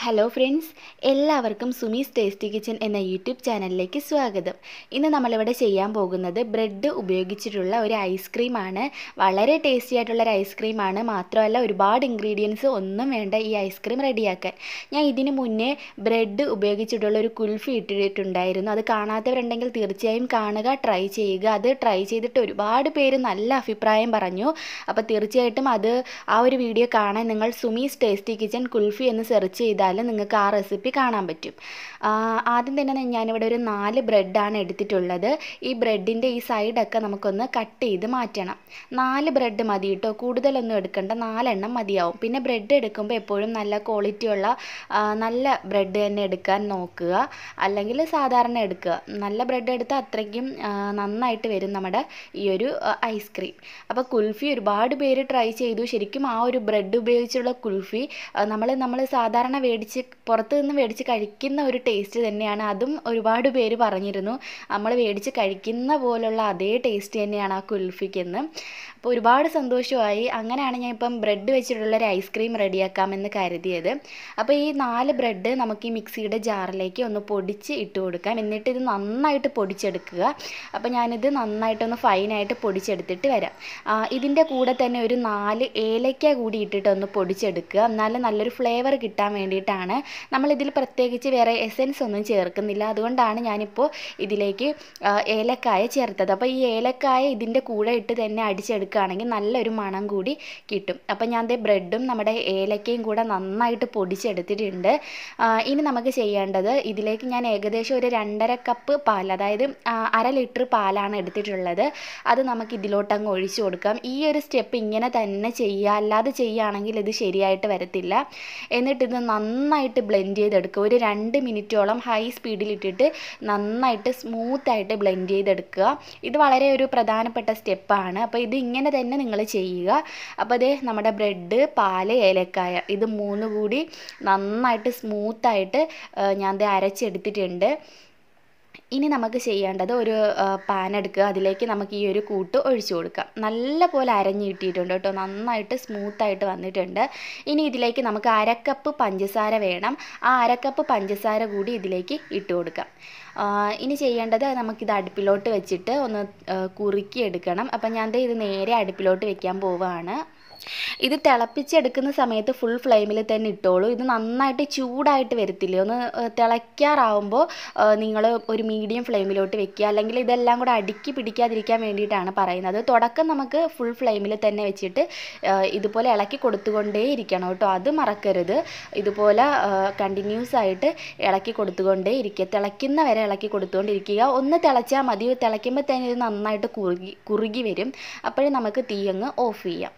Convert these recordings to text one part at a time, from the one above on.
Hello friends, എല്ലാവർക്കും Sumi's tasty kitchen എന്ന YouTube ചാനലിലേക്ക് സ്വാഗതം. ഇന്ന് നമ്മളിവിടെ ചെയ്യാൻ പോകുന്നത് ബ്രെഡ് ഉപയോഗിച്ചിട്ടുള്ള ഒരു ഐസ്ക്രീമാണ്. വളരെ ടേസ്റ്റി ആയിട്ടുള്ളൊരു ഐസ്ക്രീമാണ്. മാത്രമല്ല ഒരുപാട് ഇൻഗ്രീഡിയൻസ് ഒന്നും വേണ്ട ഈ ഐസ്ക്രീം റെഡിയാക്കാൻ. ഞാൻ ഇതിന് മുന്നേ ബ്രെഡ് ഉപയോഗിച്ചിട്ടുള്ള ഒരു കുൽഫി ഇട്ടിട്ടുണ്ടായിരുന്നു. അത് കാണാത്തവരുണ്ടെങ്കിൽ തീർച്ചയായും കാണുക, ട്രൈ ചെയ്യുക. അത് ട്രൈ ചെയ്തിട്ട് ഒരുപാട് പേര് നല്ല അഭിപ്രായം പറഞ്ഞു. അപ്പോൾ തീർച്ചയായിട്ടും ആ ഒരു വീഡിയോ കാണാൻ നിങ്ങൾ സുമീസ് ടേസ്റ്റി കിച്ചൻ കുൽഫി എന്ന് സെർച്ച് ചെയ്താൽ നിങ്ങൾക്ക് ആ റെസിപ്പി കാണാൻ പറ്റും. ആദ്യം തന്നെ ഞാനിവിടെ ഒരു 4 ബ്രെഡാണ് എടുത്തിട്ടുള്ളത്. ഈ ബ്രെഡിൻ്റെ ഈ സൈഡൊക്കെ നമുക്കൊന്ന് കട്ട് ചെയ്ത് മാറ്റണം. 4 ബ്രെഡ് മതി കേട്ടോ, കൂടുതലൊന്നും എടുക്കണ്ട, 4 എണ്ണം മതിയാവും. പിന്നെ ബ്രെഡ് എടുക്കുമ്പോൾ എപ്പോഴും നല്ല ക്വാളിറ്റിയുള്ള നല്ല ബ്രെഡ് തന്നെ എടുക്കാൻ നോക്കുക, അല്ലെങ്കിൽ സാധാരണ എടുക്കുക. നല്ല ബ്രെഡ് എടുത്താൽ അത്രയ്ക്കും നന്നായിട്ട് വരും നമ്മുടെ ഈ ഒരു ഐസ്ക്രീം. അപ്പോൾ കുൽഫി ഒരുപാട് പേര് ട്രൈ ചെയ്തു. ശരിക്കും ആ ഒരു ബ്രെഡ് ഉപയോഗിച്ചുള്ള കുൽഫി നമ്മൾ സാധാരണ പുറത്തു നിന്ന് മേടിച്ച് കഴിക്കുന്ന ഒരു ടേസ്റ്റ് തന്നെയാണ്. അതും ഒരുപാട് പേര് പറഞ്ഞിരുന്നു നമ്മൾ മേടിച്ച് കഴിക്കുന്ന പോലുള്ള അതേ ടേസ്റ്റ് തന്നെയാണ് ആ കുൽഫിക്കെന്ന്. അപ്പോൾ ഒരുപാട് സന്തോഷമായി. അങ്ങനെയാണ് ഞാൻ ഇപ്പം ബ്രെഡ് വെച്ചിട്ടുള്ളൊരു ഐസ്ക്രീം റെഡിയാക്കാമെന്ന് കരുതിയത്. അപ്പോൾ ഈ 4 ബ്രെഡ് നമുക്ക് ഈ മിക്സിയുടെ ജാറിലേക്ക് ഒന്ന് പൊടിച്ച് ഇട്ട് കൊടുക്കാം. എന്നിട്ട് ഇത് നന്നായിട്ട് പൊടിച്ചെടുക്കുക. അപ്പോൾ ഞാനിത് നന്നായിട്ടൊന്ന് ഫൈനായിട്ട് പൊടിച്ചെടുത്തിട്ട് വരാം. ഇതിൻ്റെ കൂടെ തന്നെ ഒരു 4 ഏലക്ക കൂടി ഇട്ടിട്ടൊന്ന് പൊടിച്ചെടുക്കുക. എന്നാലും നല്ലൊരു ഫ്ലേവർ കിട്ടാൻ വേണ്ടിയിട്ടാണ്. നമ്മളിതിൽ പ്രത്യേകിച്ച് വേറെ എസൻസ് ഒന്നും ചേർക്കുന്നില്ല. അതുകൊണ്ടാണ് ഞാനിപ്പോൾ ഇതിലേക്ക് ഏലക്കായ ചേർത്തത്. അപ്പോൾ ഈ ഏലക്കായ ഇതിൻ്റെ കൂടെ ഇട്ട് തന്നെ അടിച്ചെടുക്കുകയാണെങ്കിൽ നല്ലൊരു മണം കൂടി കിട്ടും. അപ്പോൾ ഞാൻ ബ്രെഡും നമ്മുടെ ഏലക്കയും കൂടെ നന്നായിട്ട് പൊടിച്ചെടുത്തിട്ടുണ്ട്. ഇനി നമുക്ക് ചെയ്യേണ്ടത്, ഇതിലേക്ക് ഞാൻ ഏകദേശം ഒരു 2.5 കപ്പ് പാൽ, അതായത് 1/2 ലിറ്റർ പാലാണ് എടുത്തിട്ടുള്ളത്. അത് നമുക്ക് ഇതിലോട്ടങ്ങ് ഒഴിച്ചു കൊടുക്കാം. ഈ ഒരു സ്റ്റെപ്പ് ഇങ്ങനെ തന്നെ ചെയ്യുക, അല്ലാതെ ചെയ്യുകയാണെങ്കിൽ ഇത് ശരിയായിട്ട് വരത്തില്ല. എന്നിട്ട് ഇത് നന്നായിട്ട് ബ്ലെൻഡ് ചെയ്തെടുക്കുക. ഒരു 2 മിനിറ്റോളം ഹൈ സ്പീഡിലിട്ടിട്ട് നന്നായിട്ട് സ്മൂത്തായിട്ട് ബ്ലെൻഡ് ചെയ്തെടുക്കുക. ഇത് വളരെ ഒരു പ്രധാനപ്പെട്ട സ്റ്റെപ്പാണ്. അപ്പോൾ ഇത് ഇങ്ങനെ തന്നെ നിങ്ങൾ ചെയ്യുക. അപ്പോൾ അതേ നമ്മുടെ ബ്രെഡ്, പാല്, ഏലക്കായ ഇത് 3 കൂടി നന്നായിട്ട് സ്മൂത്തായിട്ട് ഞാൻ അരച്ചെടുത്തിട്ടുണ്ട്. ഇനി നമുക്ക് ചെയ്യേണ്ടത്, ഒരു പാൻ എടുക്കുക, അതിലേക്ക് നമുക്ക് ഈ ഒരു കൂട്ട് ഒഴിച്ചു കൊടുക്കാം. നല്ല പോലെ അരഞ്ഞ് കിട്ടിയിട്ടുണ്ട് കേട്ടോ, നന്നായിട്ട് സ്മൂത്തായിട്ട് വന്നിട്ടുണ്ട്. ഇനി ഇതിലേക്ക് നമുക്ക് 1/2 കപ്പ് പഞ്ചസാര വേണം. ആ 1/2 കപ്പ് പഞ്ചസാര കൂടി ഇതിലേക്ക് ഇട്ട് കൊടുക്കാം. ഇനി ചെയ്യേണ്ടത്, നമുക്കിത് അടുപ്പിലോട്ട് വെച്ചിട്ട് ഒന്ന് കുറുക്കി എടുക്കണം. അപ്പം ഞാൻ ഇത് നേരെ അടുപ്പിലോട്ട് വെക്കാൻ പോവുകയാണ്. ഇത് തിളപ്പിച്ചെടുക്കുന്ന സമയത്ത് ഫുൾ ഫ്ലെയിമിൽ തന്നെ ഇട്ടോളൂ. ഇത് നന്നായിട്ട് ചൂടായിട്ട് വരത്തില്ലേ, ഒന്ന് തിളയ്ക്കാറാവുമ്പോൾ നിങ്ങൾ ഒരു മീഡിയം ഫ്ലെയിമിലോട്ട് വെക്കുക. അല്ലെങ്കിൽ ഇതെല്ലാം കൂടെ അടുക്കി പിടിക്കാതിരിക്കാൻ വേണ്ടിയിട്ടാണ് പറയുന്നത്. തുടക്കം നമുക്ക് ഫുൾ ഫ്ലെയിമിൽ തന്നെ വെച്ചിട്ട് ഇതുപോലെ ഇളക്കി കൊടുത്തുകൊണ്ടേ ഇരിക്കണം കേട്ടോ, അത് മറക്കരുത്. ഇതുപോലെ കണ്ടിന്യൂസ് ആയിട്ട് ഇളക്കി കൊടുത്തുകൊണ്ടേ ഇരിക്കുക, തിളയ്ക്കുന്ന വരെ ഇളക്കി കൊടുത്തുകൊണ്ടിരിക്കുക. ഒന്ന് തിളച്ചാൽ മതി. തിളയ്ക്കുമ്പോൾ തന്നെ ഇത് നന്നായിട്ട് കുറുകി വരും. അപ്പോഴും നമുക്ക് തീ അങ്ങ് ഓഫ് ചെയ്യാം.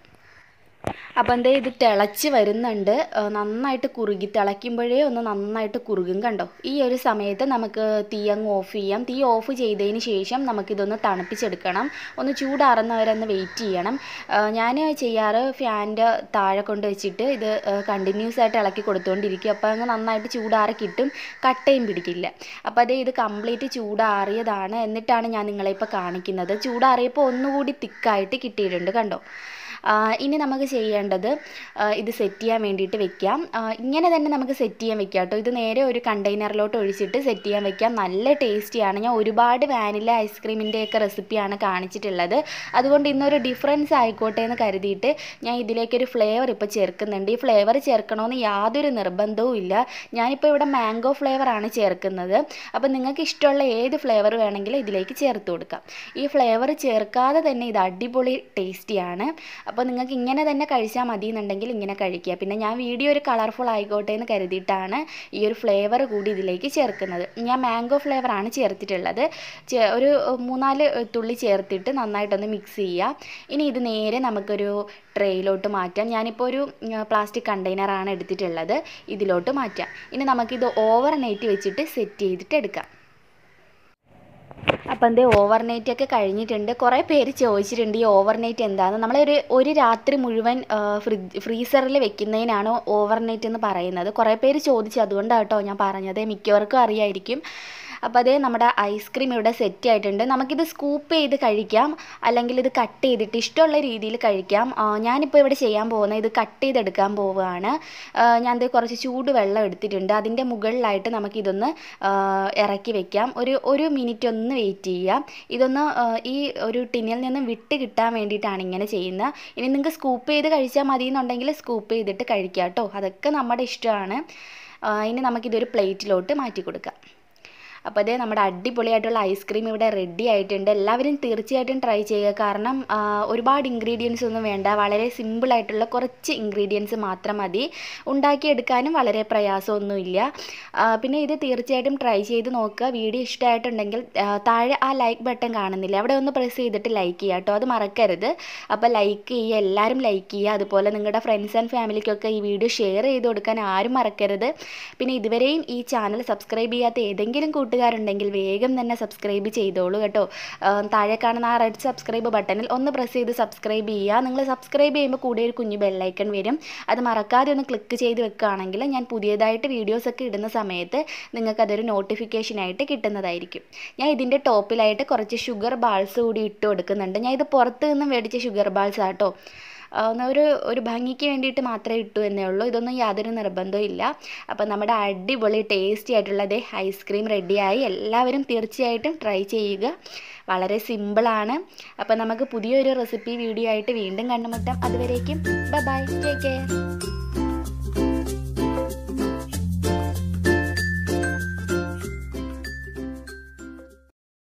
അപ്പം ഇത് തിളച്ച് വരുന്നുണ്ട്, നന്നായിട്ട് കുറുകി, തിളയ്ക്കുമ്പോഴേ ഒന്ന് നന്നായിട്ട് കുറുകും കണ്ടോ. ഈ ഒരു സമയത്ത് നമുക്ക് തീ അങ്ങ് ഓഫ് ചെയ്യാം. തീ ഓഫ് ചെയ്തതിന് ശേഷം നമുക്കിതൊന്ന് തണുപ്പിച്ചെടുക്കണം. ഒന്ന് ചൂടാറുന്നവരെ ഒന്ന് വെയിറ്റ് ചെയ്യണം. ഞാൻ ചെയ്യാറ് ഫാനിൻ്റെ താഴെ കൊണ്ട് വെച്ചിട്ട് ഇത് കണ്ടിന്യൂസ് ആയിട്ട് ഇളക്കി കൊടുത്തുകൊണ്ടിരിക്കും. അപ്പോൾ അങ്ങ് നന്നായിട്ട് ചൂടാറി കിട്ടും, കട്ടയും പിടിക്കില്ല. അപ്പോൾ ഇത് കംപ്ലീറ്റ് ചൂടാറിയതാണ്. എന്നിട്ടാണ് ഞാൻ നിങ്ങളെ ഇപ്പോൾ കാണിക്കുന്നത്. ചൂടാറിയപ്പോൾ ഒന്നുകൂടി തിക്കായിട്ട് കിട്ടിയിട്ടുണ്ട് കണ്ടോ. ഇനി നമുക്ക് ചെയ്യേണ്ടത്, ഇത് സെറ്റ് ചെയ്യാൻ വേണ്ടിയിട്ട് വെക്കാം. ഇങ്ങനെ തന്നെ നമുക്ക് സെറ്റ് ചെയ്യാൻ വെക്കാം കേട്ടോ. ഇത് നേരെ ഒരു കണ്ടെയ്നറിലോട്ട് ഒഴിച്ചിട്ട് സെറ്റ് ചെയ്യാൻ വെക്കാം. നല്ല ടേസ്റ്റിയാണ്. ഞാൻ ഒരുപാട് വാനില ഐസ്ക്രീമിൻ്റെയൊക്കെ റെസിപ്പിയാണ് കാണിച്ചിട്ടുള്ളത്. അതുകൊണ്ട് ഇന്നൊരു ഡിഫറൻസ് ആയിക്കോട്ടെ എന്ന് കരുതിയിട്ട് ഞാൻ ഇതിലേക്കൊരു ഫ്ലേവർ ഇപ്പോൾ ചേർക്കുന്നുണ്ട്. ഈ ഫ്ലേവർ ചേർക്കണമെന്ന് യാതൊരു നിർബന്ധവും ഇല്ല. ഞാനിപ്പോൾ ഇവിടെ മാംഗോ ഫ്ലേവറാണ് ചേർക്കുന്നത്. അപ്പോൾ നിങ്ങൾക്ക് ഇഷ്ടമുള്ള ഏത് ഫ്ലേവർ വേണമെങ്കിലും ഇതിലേക്ക് ചേർത്ത് കൊടുക്കാം. ഈ ഫ്ലേവർ ചേർക്കാതെ തന്നെ ഇത് അടിപൊളി ടേസ്റ്റിയാണ്. അപ്പോൾ നിങ്ങൾക്ക് ഇങ്ങനെ തന്നെ കഴിച്ചാൽ മതി എന്നുണ്ടെങ്കിൽ ഇങ്ങനെ കഴിക്കുക. പിന്നെ ഞാൻ വീഡിയോ ഒരു കളർഫുൾ ആയിക്കോട്ടെ എന്ന് കരുതിയിട്ടാണ് ഈ ഒരു ഫ്ലേവർ കൂടി ഇതിലേക്ക് ചേർക്കുന്നത്. ഞാൻ മാംഗോ ഫ്ലേവറാണ് ചേർത്തിട്ടുള്ളത്. ഒരു 3-4 തുള്ളി ചേർത്തിട്ട് നന്നായിട്ടൊന്ന് മിക്സ് ചെയ്യുക. ഇനി ഇത് നേരെ നമുക്കൊരു ട്രേയിലോട്ട് മാറ്റാം. ഞാനിപ്പോൾ ഒരു പ്ലാസ്റ്റിക് കണ്ടെയ്നറാണ് എടുത്തിട്ടുള്ളത്, ഇതിലോട്ട് മാറ്റാം. ഇനി നമുക്കിത് ഓവർനൈറ്റ് വെച്ചിട്ട് സെറ്റ് ചെയ്തിട്ട് എടുക്കാം. അപ്പം ഓവർനൈറ്റൊക്കെ കഴിഞ്ഞിട്ടുണ്ട്. കുറേ പേര് ചോദിച്ചിട്ടുണ്ട് ഈ ഓവർനൈറ്റ് എന്താണെന്ന്. ഒരു രാത്രി മുഴുവൻ ഫ്രീസറിൽ വെക്കുന്നതിനാണ് ഓവർനൈറ്റ് എന്ന് പറയുന്നത്. കുറേ പേര് ചോദിച്ചു, അതുകൊണ്ടാണ് കേട്ടോ ഞാൻ പറഞ്ഞത്. മിക്കവർക്കും അറിയായിരിക്കും. അപ്പോൾ അതേ നമ്മുടെ ഐസ്ക്രീം ഇവിടെ സെറ്റ് ആയിട്ടുണ്ട്. നമുക്കിത് സ്കൂപ്പ് ചെയ്ത് കഴിക്കാം, അല്ലെങ്കിൽ ഇത് കട്ട് ചെയ്തിട്ട് ഇഷ്ടമുള്ള രീതിയിൽ കഴിക്കാം. ഞാനിപ്പോൾ ഇവിടെ ചെയ്യാൻ പോകുന്നത് ഇത് കട്ട് ചെയ്തെടുക്കാൻ പോവുകയാണ്. ഞാൻ കുറച്ച് ചൂടുവെള്ളം എടുത്തിട്ടുണ്ട്. അതിൻ്റെ മുകളിലായിട്ട് നമുക്കിതൊന്ന് ഇറക്കി വെക്കാം. ഒരു മിനിറ്റ് ഒന്ന് വെയിറ്റ് ചെയ്യാം. ഇതൊന്ന് ഈ ഒരു ടിന്നിൽ നിന്ന് വിട്ട് കിട്ടാൻ വേണ്ടിയിട്ടാണ് ഇങ്ങനെ ചെയ്യുന്നത്. ഇനി നിങ്ങൾക്ക് സ്കൂപ്പ് ചെയ്ത് കഴിച്ചാൽ മതി എന്നുണ്ടെങ്കിൽ സ്കൂപ്പ് ചെയ്തിട്ട് കഴിക്കാം കേട്ടോ, അതൊക്കെ നമ്മുടെ ഇഷ്ടമാണ്. ഇനി നമുക്കിതൊരു പ്ലേറ്റിലോട്ട് മാറ്റി കൊടുക്കാം. അപ്പോൾ അതേ നമ്മുടെ അടിപൊളിയായിട്ടുള്ള ഐസ്ക്രീം ഇവിടെ റെഡി ആയിട്ടുണ്ട്. എല്ലാവരും തീർച്ചയായിട്ടും ട്രൈ ചെയ്യുക. കാരണം ഒരുപാട് ഇൻഗ്രീഡിയൻസ് ഒന്നും വേണ്ട, വളരെ സിമ്പിളായിട്ടുള്ള കുറച്ച് ഇൻഗ്രീഡിയൻസ് മാത്രം മതി. ഉണ്ടാക്കിയെടുക്കാനും വളരെ പ്രയാസമൊന്നുമില്ല. പിന്നെ ഇത് തീർച്ചയായിട്ടും ട്രൈ ചെയ്ത് നോക്കുക. വീഡിയോ ഇഷ്ടമായിട്ടുണ്ടെങ്കിൽ താഴെ ആ ലൈക്ക് ബട്ടൺ കാണുന്നില്ല, അവിടെ ഒന്ന് പ്രസ് ചെയ്തിട്ട് ലൈക്ക് ചെയ്യുക കേട്ടോ, അത് മറക്കരുത്. അപ്പോൾ ലൈക്ക് ചെയ്യുക, എല്ലാവരും ലൈക്ക് ചെയ്യുക. അതുപോലെ നിങ്ങളുടെ ഫ്രണ്ട്സ് ആൻഡ് ഫാമിലിക്കൊക്കെ ഈ വീഡിയോ ഷെയർ ചെയ്ത് കൊടുക്കാൻ ആരും മറക്കരുത്. പിന്നെ ഇതുവരെയും ഈ ചാനൽ സബ്സ്ക്രൈബ് ചെയ്യാത്ത ഏതെങ്കിലും കൂട്ടുകാരുണ്ടെങ്കിൽ വേഗം തന്നെ സബ്സ്ക്രൈബ് ചെയ്തോളൂ കേട്ടോ. താഴെ കാണുന്ന ആ റെഡ് സബ്സ്ക്രൈബ് ബട്ടണിൽ ഒന്ന് പ്രസ് ചെയ്ത് സബ്സ്ക്രൈബ് ചെയ്യുക. നിങ്ങൾ സബ്സ്ക്രൈബ് ചെയ്യുമ്പോൾ കൂടെ ഒരു കുഞ്ഞു ബെല്ലൈക്കൺ വരും, അത് മറക്കാതെ ഒന്ന് ക്ലിക്ക് ചെയ്ത് വെക്കുകയാണെങ്കിൽ ഞാൻ പുതിയതായിട്ട് വീഡിയോസൊക്കെ ഇടുന്ന സമയത്ത് നിങ്ങൾക്കതൊരു നോട്ടിഫിക്കേഷനായിട്ട് കിട്ടുന്നതായിരിക്കും. ഞാൻ ഇതിൻ്റെ ടോപ്പിലായിട്ട് കുറച്ച് ഷുഗർ ബാൾസ് കൂടി ഇട്ട് കൊടുക്കുന്നുണ്ട്. ഞാൻ ഇത് പുറത്ത് നിന്നും മേടിച്ച ഷുഗർ ബാൾസ് ആട്ടോ, ഒരു ഭംഗിക്ക് വേണ്ടിയിട്ട് മാത്രമേ ഇട്ടു എന്നേ ഉള്ളൂ. ഇതൊന്നും യാതൊരു നിർബന്ധവും ഇല്ല. അപ്പോൾ നമ്മുടെ അടിപൊളി ടേസ്റ്റി ആയിട്ടുള്ള ഐസ്ക്രീം റെഡിയായി. എല്ലാവരും തീർച്ചയായിട്ടും ട്രൈ ചെയ്യുക. വളരെ സിമ്പിളാണ്. അപ്പോൾ നമുക്ക് പുതിയൊരു റെസിപ്പി വീഡിയോ ആയിട്ട് വീണ്ടും കണ്ടുമുട്ടാം. അതുവരേക്കും ബൈ ബൈ, ടേക്ക് കെയർ.